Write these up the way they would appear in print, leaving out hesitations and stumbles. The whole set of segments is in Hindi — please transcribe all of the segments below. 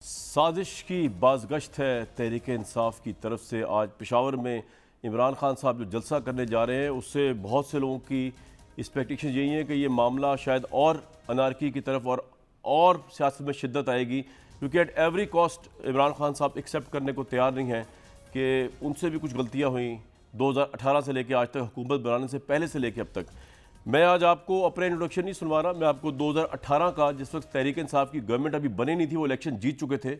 साजिश की बाज़गश्त है तहरीक इंसाफ की तरफ से। आज पेशावर में इमरान खान साहब जो जलसा करने जा रहे हैं उससे बहुत से लोगों की एक्सपेक्टेशन यही है कि ये मामला शायद और अनारकी की तरफ और सियासत में शिद्दत आएगी, क्योंकि at every cost Imran Khan साहब एक्सेप्ट करने को तैयार नहीं हैं कि उनसे भी कुछ गलतियाँ हुई 2018 से लेकर आज तक, हुकूमत बनाने से पहले से लेकर अब तक। मैं आज आपको अपना इंट्रोडक्शन नहीं सुनवा रहा, मैं आपको 2018 का, जिस वक्त तहरीक इंसाफ की गवर्नमेंट अभी बनी नहीं थी, वो इलेक्शन जीत चुके थे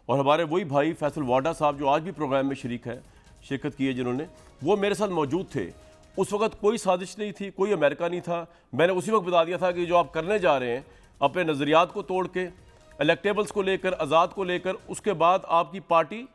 और हमारे वही भाई फैसल वाडा साहब जो आज भी प्रोग्राम में शिरकत की है जिन्होंने, वो मेरे साथ मौजूद थे। उस वक्त कोई साजिश नहीं थी, कोई अमेरिका नहीं था। मैंने उसी वक्त बता दिया था कि जो आप करने जा रहे हैं अपने नज़रियात को तोड़ के, इलेक्टेबल्स को लेकर, आज़ाद को लेकर, उसके बाद आपकी पार्टी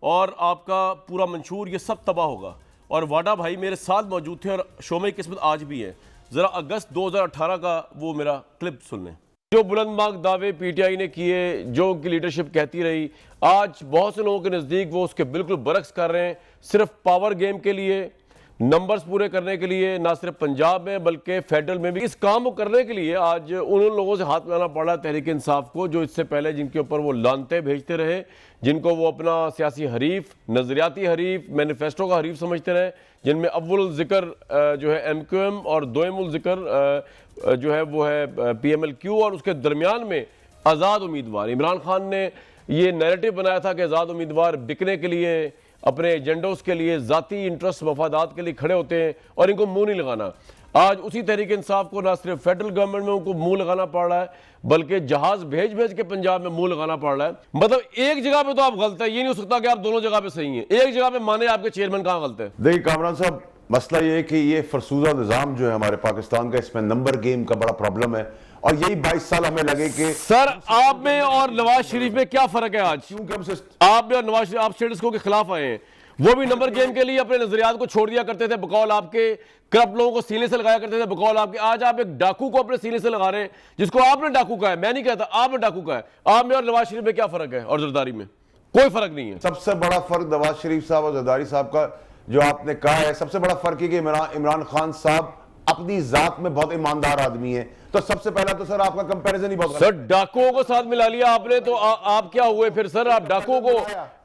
और आपका पूरा मंशूर ये सब तबाह होगा। और वाडा भाई मेरे साथ मौजूद थे और शोमे की किस्मत आज भी है। ज़रा अगस्त 2018 का वो मेरा क्लिप सुन लें। जो बुलंदबाग दावे पीटीआई ने किए, जो उनकी लीडरशिप कहती रही, आज बहुत से लोगों के नज़दीक वो उसके बिल्कुल बरक्स कर रहे हैं। सिर्फ पावर गेम के लिए, नंबर्स पूरे करने के लिए, ना सिर्फ पंजाब में बल्कि फेडरल में भी इस काम को करने के लिए आज उन लोगों से हाथ मिलाना पड़ रहा है तहरीक इंसाफ को, जो इससे पहले जिनके ऊपर वो लानते भेजते रहे, जिनको वो अपना सियासी हरीफ, नज़रियाती हरीफ, मैनिफेस्टो का हरीफ समझते रहे, जिनमें अव्वल ज़िक्र जो है MQM और दोयमुल ज़िक्र जो है वो है PMLQ, और उसके दरमियान में आज़ाद उम्मीदवार। इमरान खान ने ये नैरेटिव बनाया था कि आज़ाद उम्मीदवार बिकने के लिए, अपने एजेंडों के लिए, ज़ाती इंटरेस्ट मफादात के लिए खड़े होते हैं और इनको मुंह नहीं लगाना। आज उसी तहरीक इंसाफ को ना सिर्फ फेडरल गवर्नमेंट में उनको मुंह लगाना पड़ रहा है, बल्कि जहाज भेज भेज के पंजाब में मुंह लगाना पड़ रहा है। मतलब एक जगह पे तो आप गलत है, ये नहीं हो सकता कि आप दोनों जगह पे सही हैं। एक जगह पे माने आपके चेयरमैन कहाँ गलत है? देखिए कामरान साहब, मसला ये है कि ये फरसूदा निज़ाम जो है हमारे पाकिस्तान का, इसमें नंबर गेम का बड़ा प्रॉब्लम है और यही 22 साल हमें लगे कि सर आप में और नवाज शरीफ में क्या फर्क है? आज क्योंकि हम आप में और नवाज शरीफ, आप स्टेटस को के खिलाफ आए हैं। वो भी नंबर गेम के लिए अपने नजरियात को छोड़ दिया करते थे बकौल आपके, करप्ट लोगों को सीने से लगाया करते थे बकौल आपके। आज आप एक डाकू को अपने सीने से लगा रहे हैं, जिसको आपने डाकू कहा है, मैं नहीं कहता, आपने डाकू कहा है। आप में और नवाज शरीफ में क्या फर्क है? और जरदारी में कोई फर्क नहीं है। सबसे बड़ा फर्क नवाज शरीफ साहब और जरदारी साहब का जो आपने कहा है, सबसे बड़ा फर्क है कि इमरान खान साहब अपनी जात में बहुत ईमानदार आदमी है। तो सबसे पहला तो सर आपका कंपैरिजन ही बहुत सर डाकुओं को साथ मिला लिया आपने, तो आप क्या हुए फिर सर? आप डाकुओं को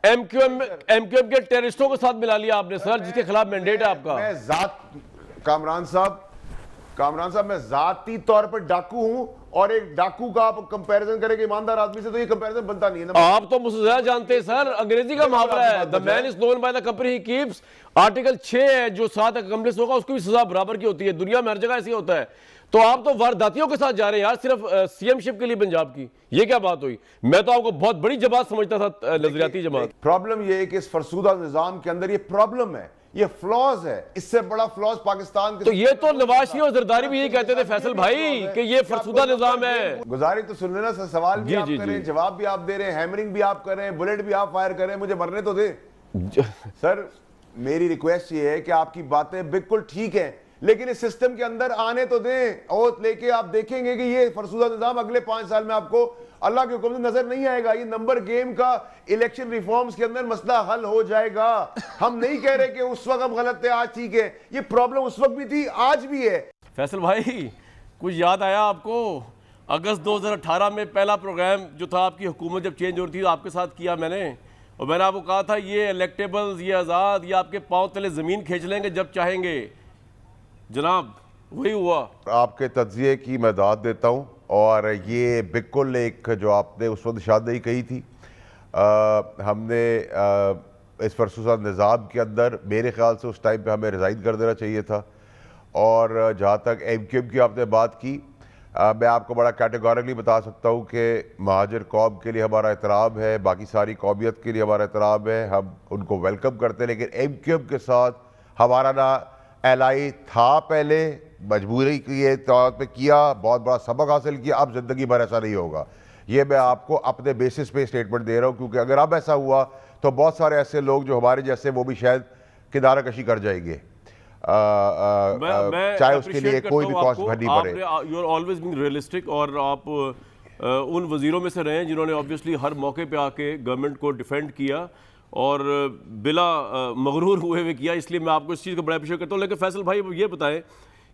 MQM के टेररिस्टों को साथ मिला लिया आपने सर, जिसके खिलाफ मैंडेट है आपका। मैं कामरान साहब मैं जाती तौर पर डाकू हूं और एक डाकू का आप कंपैरिजन करेंगे ईमानदार आदमी से, तो ये कंपैरिजन बनता नहीं है। आप तो मुझसे ज्यादा जानते हैं सर, अंग्रेजी का मुहावरा है, the man is known by the company he keeps. Article 6 है, जो 7 अकम्प्लिस होगा उसकी भी सजा बराबर की होती है। दुनिया में हर जगह ऐसी होता है। तो आप तो वारदातियों के साथ जा रहे हैं यार, सिर्फ CM-शिप के लिए पंजाब की। ये क्या बात हुई? मैं तो आपको बहुत बड़ी जमात समझता था, नजरियाती जमात। प्रॉब्लम ये है कि इस फरसूदा निजाम के अंदर ये प्रॉब्लम है, ये फ्लॉज है। इससे बड़ा फ्लॉज पाकिस्तान के, तो ये तो नवाज शरीफ और जरदारी भी यही कहते थे फैसल भाई कि ये फरसूदा निजाम है। गुजारी तो सुन लेना, सवाल भी आप करें, जवाब भी आप दे रहे हैं, हैमरिंग भी आप कर रहे हैं, बुलेट भी आप फायर कर रहे हैं, मुझे मरने तो दे। सर मेरी रिक्वेस्ट ये है कि आपकी बातें बिल्कुल ठीक है, लेकिन इस सिस्टम के अंदर आने तो दें। और लेके आप देखेंगे कि ये फरसूदा निजाम अगले 5 साल में आपको अल्लाह के हुक्म से नजर नहीं आएगा। ये नंबर गेम का इलेक्शन रिफॉर्म्स के अंदर मसला हल हो जाएगा। हम नहीं कह रहे कि उस वक्त हम गलत थे, आज ठीक है। ये प्रॉब्लम उस वक्त भी थी, आज भी है। फैसल भाई कुछ याद आया आपको? अगस्त 2018 में पहला प्रोग्राम जो था, आपकी हुकूमत जब चेंज हो रही थी, तो आपके साथ किया मैंने, और मैंने आपको कहा था ये इलेक्टेबल्स, ये आज़ाद, ये आपके पांव तले ज़मीन खींच लेंगे जब चाहेंगे। जनाब वही हुआ। आपके तज्जिए की मैं दाद देता हूँ, और ये बिल्कुल एक जो आपने उस वक्त शादी कही थी, हमने इस फरसूदा निज़ाम के अंदर मेरे ख्याल से उस टाइम पे हमें रिज़ाइन कर देना चाहिए था। और जहाँ तक MQM की आपने बात की, मैं आपको बड़ा कैटेगोरिकली बता सकता हूँ कि महाजर कौम के लिए हमारा एहतराम है, बाकी सारी कौमियत के लिए हमारा एहतराम है, हम उनको वेलकम करते हैं। लेकिन MQM के साथ हमारा ना एलाई था, पहले मजबूरी के तौर पे किया, बहुत बड़ा सबक हासिल किया, अब ज़िंदगी भर ऐसा नहीं होगा। ये मैं आपको अपने बेसिस पे स्टेटमेंट दे रहा हूँ, क्योंकि अगर अब ऐसा हुआ तो बहुत सारे ऐसे लोग जो हमारे जैसे, वो भी शायद किनारा कशी कर जाएंगे, चाहे उसके लिए कोई भी कॉस्ट भरनी पड़े। You are always being realistic, और आप उन वजीरों में से रहे हैं जिन्होंने ऑब्वियसली हर मौके पे आके गवर्नमेंट को डिफेंड किया और बिला मगरूर हुए किया, इसलिए मैं आपको इस चीज़ का बड़ा अप्रिशिएट करता हूँ। लेकिन फैसल भाई ये बताएं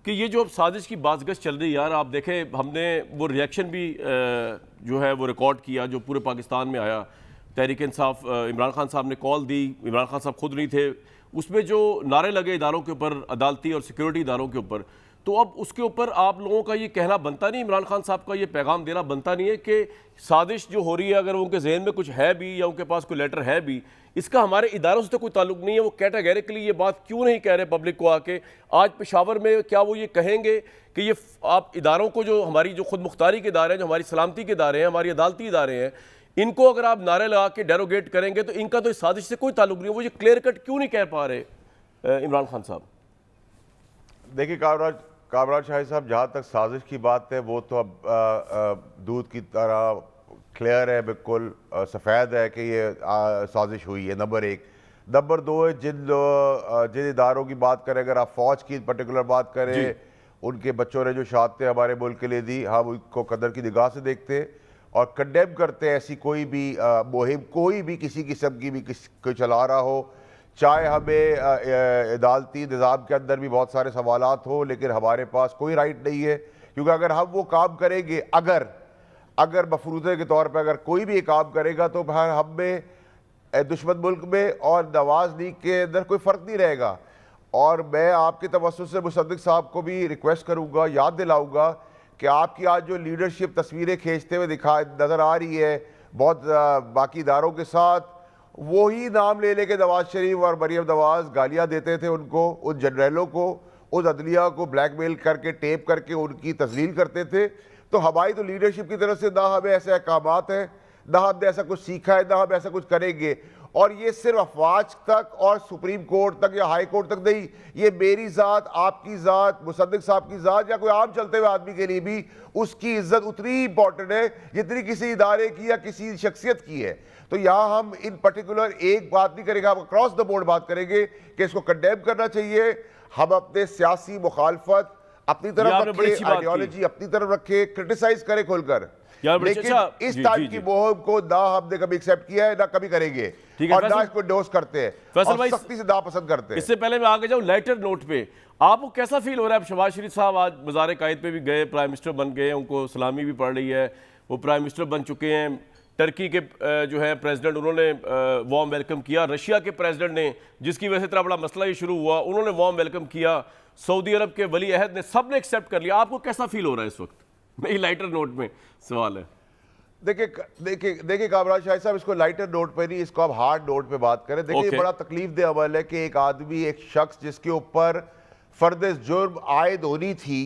कि ये जो अब साजिश की बाज़गश चल रही है यार, आप देखें हमने वो रिएक्शन भी जो है वो रिकॉर्ड किया जो पूरे पाकिस्तान में आया। तहरीक इंसाफ इमरान खान साहब ने कॉल दी, इमरान खान साहब खुद नहीं थे, उसमें जो नारे लगे इदारों के ऊपर, अदालती और सिक्योरिटी इदारों के ऊपर, तो अब उसके ऊपर आप लोगों का ये कहना बनता नहीं, इमरान खान साहब का ये पैगाम देना बनता नहीं है कि साजिश जो हो रही है, अगर उनके जहन में कुछ है भी या उनके पास कोई लेटर है भी, इसका हमारे इदारों से तो कोई ताल्लुक नहीं है। वो कैटेगरिकली ये बात क्यों नहीं कह रहे पब्लिक को आके? आज पेशावर में क्या वो ये कहेंगे कि ये आप इदारों को, जो हमारी जो खुद मुख्तारी के इदारे हैं, जो हमारी सलामती के इदारे हैं, हमारी अदालती इदारे हैं, इनको अगर आप नारे लगा के डेरोगेट करेंगे तो इनका तो इस साजिश से कोई ताल्लुक नहीं है? वो ये क्लियर कट क्यों नहीं कह पा रहे इमरान खान साहब? देखिए कामराज शाही साहब, जहाँ तक साजिश की बात है वो तो अब दूध की तरह क्लियर है, बिल्कुल सफ़ेद है कि ये साजिश हुई है, नंबर एक। नंबर दो है, जिन इदारों की बात करें, अगर आप फ़ौज की पर्टिकुलर बात करें, उनके बच्चों ने जो शहादतें हमारे मुल्क के लिए दी, हम उनको कदर की निगाह से देखते और कंडेम करते हैं। ऐसी कोई भी मुहिम कोई भी किसी किस्म की भी कोई चला रहा हो, चाहे हमें अदालती निज़ाम के अंदर भी बहुत सारे सवालात हो, लेकिन हमारे पास कोई राइट नहीं है, क्योंकि अगर हम वो काम करेंगे, अगर मफरूज़े के तौर पर अगर कोई भी ये काम करेगा तो हम में दुश्मन मुल्क में और नवाज लीग के अंदर कोई फ़र्क नहीं रहेगा। और मैं आपके तवज्जुह से मुसद्दिक साहब को भी रिक्वेस्ट करूँगा, याद दिलाऊँगा कि आपकी आज जो लीडरशिप तस्वीरें खींचते हुए नज़र आ रही है बहुत बाकी इदारों के साथ, वही नाम ले लेके नवाज शरीफ और मरीम नवाज गालियाँ देते थे उनको, उन जनरलों को, उस अदलिया को ब्लैकमेल करके टेप करके उनकी तस्लील करते थे। तो हमारी तो लीडरशिप की तरफ से ना हमें ऐसे अहकामात हैं, ना हमने ऐसा कुछ सीखा है, ना हम ऐसा कुछ करेंगे। और ये सिर्फ अफवाज तक और सुप्रीम कोर्ट तक या हाई कोर्ट तक नहीं, ये मेरी ज़ात, आपकी ज़ात, मुसद्दिक साहब की ज़ात या कोई आम चलते हुए आदमी के लिए भी उसकी इज्जत उतनी इंपॉर्टेंट है जितनी किसी इदारे की या किसी शख्सियत की है। तो यहाँ हम इन पर्टिकुलर एक बात नहीं करेंगे, हम अक्रॉस द बोर्ड बात करेंगे कि इसको कंडेम करना चाहिए। हम अपने सियासी मुखालफत अपनी तरफ रखे, आइडियोलॉजी अपनी तरफ रखे, क्रिटिसाइज करें खुलकर, लेकिन इस टाइप की मुहिम को ना हमने कभी एक्सेप्ट किया है, ना कभी करेंगे, और ना इसको डोज करते हैं और सख्ती से नापसंद करते हैं। इससे पहले मैं आगे जाऊं लाइटर नोट पे, आपको कैसा फील हो रहा है? शहबाज शरीफ साहब आज मज़ार कायद पे भी गए, प्राइम मिनिस्टर बन गए, उनको सलामी भी पड़ रही है, वो प्राइम मिनिस्टर बन चुके हैं। टर्की के जो है प्रेसिडेंट, उन्होंने वार्म वेलकम किया। रशिया के प्रेसिडेंट ने, जिसकी वजह से इतना बड़ा मसला ये शुरू हुआ, उन्होंने वार्म वेलकम किया। सऊदी अरब के वली अहद ने, सब ने एक्सेप्ट कर लिया। आपको कैसा फील हो रहा है इस वक्त? नहीं, लाइटर नोट में सवाल है। देखिए कामराज शाही साहब, इसको लाइटर नोट पे नहीं, इसको आप हार्ड नोट पे बात करें। देखिए बड़ा तकलीफ दे अमल है कि एक आदमी, एक शख्स जिसके ऊपर फर्द जुर्म आयद होनी थी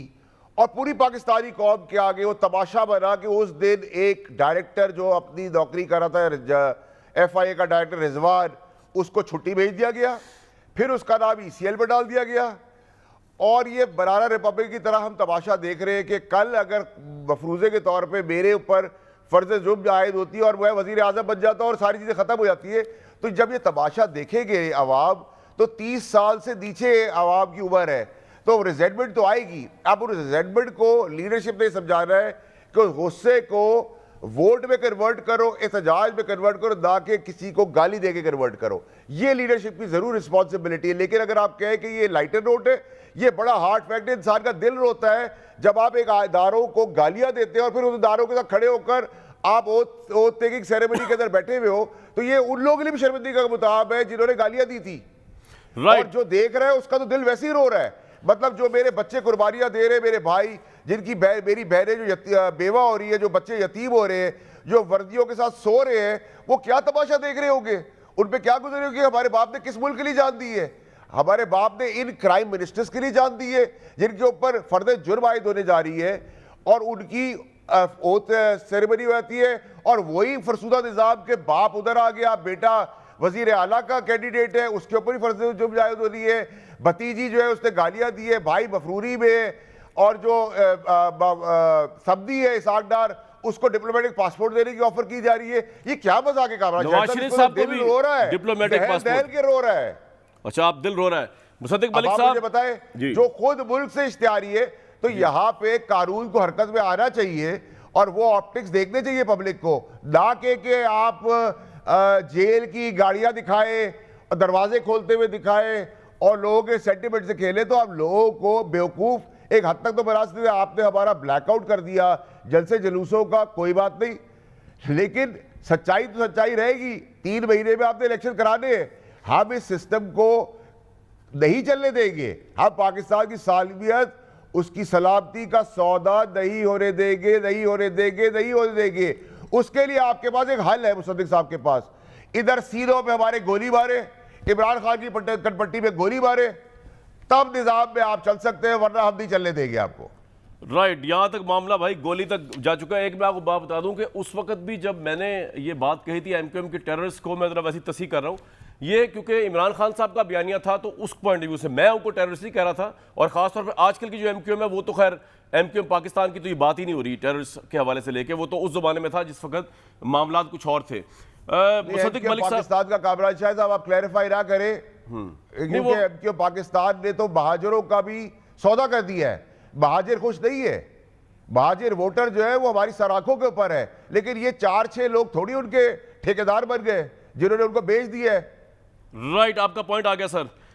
और पूरी पाकिस्तानी कौम के आगे वो तमाशा बना कि उस दिन एक डायरेक्टर जो अपनी नौकरी कर रहा था, FIA का डायरेक्टर रिजवान, उसको छुट्टी भेज दिया गया, फिर उसका नाम ECL पर डाल दिया गया। और ये बनाना रिपब्लिक की तरह हम तमाशा देख रहे हैं कि कल अगर मफरूज़े के तौर पे मेरे ऊपर फ़र्ज़ जुर्म आयद होती है और वह वज़ीर आज़म बन जाता है और सारी चीज़ें ख़त्म हो जाती है, तो जब ये तमाशा देखेंगे अवाम, तो 30 साल से नीचे अवाम की उम्र है, तो रिजेंटमेंट तो आएगी। अब उस रिजेंटमेंट को लीडरशिप ने समझाना है कि गुस्से को वोट में कन्वर्ट करो, एहतजाज में कन्वर्ट करो, ना कि किसी को गाली दे के कन्वर्ट करो। ये लीडरशिप की जरूर रिस्पॉन्सिबिलिटी है। लेकिन अगर आप कहें कि ये लाइटर नोट है, ये बड़ा हार्ड फैक्ट है। इंसान का दिल रोता है जब आप एक इदारों को गालियां देते हैं और फिर उन इदारों के साथ खड़े होकर आप ओथ टेकिंग सेरेमनी के अंदर बैठे हुए हो, तो ये उन लोगों के लिए भी शर्मिंदगी का मुताब है जिन्होंने गालियां दी थी। और जो देख रहा है उसका तो दिल वैसे ही रो रहा है। मतलब जो मेरे बच्चे कुर्बानियां दे रहे हैं, मेरे भाई, जिनकी मेरी बहनें जो बेवा हो रही है, जो बच्चे यतीम हो रहे हैं, जो वर्दियों के साथ सो रहे हैं, वो क्या तमाशा देख रहे होंगे? उन पे क्या गुजरे होगी? हमारे बाप ने किस मुल्क के लिए जान दी है? हमारे बाप ने इन क्राइम मिनिस्टर्स के लिए जान दी है जिनके ऊपर फर्द जुर्म आयद होने जा रही है, और उनकी ओथ सेरेमनी होती है, और वही फरसूदा निजाम के बाप उधर आ गया, बेटा वजीर आला का कैंडिडेट है, उसके ऊपर ही फर्ज जुर्म आयद हो रही है, भतीजी जो है उसने गालियां दी है, भाई मफरूरी में, और जो सब्दी है इसाकदार, उसको डिप्लोमेटिक पासपोर्ट देने की ऑफर की जा रही है। ये क्या मजाक है? नवाज शरीफ साहब को भी रो रहा है, डिप्लोमेटिक पासपोर्ट के रो रहा है। अच्छा, आप दिल रो रहा है। मुसद्दिक मलिक साहब मुझे बताए, जो खुद मुल्क से इश्तिहारी है, तो यहाँ पे कानून को हरकत में आना चाहिए और वो ऑप्टिक्स देखने चाहिए पब्लिक को, ना कि आप जेल की गाड़ियां दिखाए, दरवाजे खोलते हुए दिखाए और लोगों के सेंटिमेंट से खेले, तो आप लोगों को बेवकूफ एक हद तक तो बरासते आपने हमारा ब्लैकआउट कर दिया जलसे जुलूसों का, कोई बात नहीं, लेकिन सच्चाई तो सच्चाई रहेगी। 3 महीने में आपने इलेक्शन कराने हैं। हम इस सिस्टम को नहीं चलने देंगे। हम पाकिस्तान की सालमियत, उसकी सलामती का सौदा नहीं होने देंगे, नहीं होने देंगे, नहीं होने देंगे। उसके लिए आपके पास एक हल है मुसद्दिक साहब के पास। इधर सीधों पे हमारे गोली मारे, इमरान खान की कनपट्टी पे गोली मारे, तब निजाम में आप चल सकते हैं, वरना हम नहीं चलने देंगे आपको। राइट, यहाँ तक मामला भाई गोली तक जा चुका है। एक मैं आपको बात बता दूं कि उस वक्त भी जब मैंने ये बात कही थी एमक्यूएम के टेररिस्ट को, मैं जरा वैसी तस्हीह कर रहा हूँ, ये क्योंकि इमरान खान साहब का बयानिया था, तो उस पॉइंट ऑफ व्यू से मैं उनको टेररिस्ट नहीं कह रहा था। और खासतौर पर आजकल की जो एमक्यूएम है वो तो खैर एमक्यूएम पाकिस्तान की तो ये बात ही नहीं हो रही टेररिस्ट के हवाले से लेके, वो तो उस जमाने में था जिस वक्त मामला कुछ और थे। मुसद्दिक मलिक साहब, पाकिस्तान का कामराज शाह साहब आप क्लैरिफाई ना करें, क्योंकि एमक्यूएम पाकिस्तान ने तो महाजरों का भी सौदा कर दिया है। महाजिर खुश नहीं है, महाजिर वोटर जो है वो हमारी सराखों के ऊपर है, लेकिन ये 4-6 लोग थोड़ी उनके ठेकेदार बन गए जिन्होंने उनको बेच दिया है। राइट, आपका पॉइंट आ गया सर।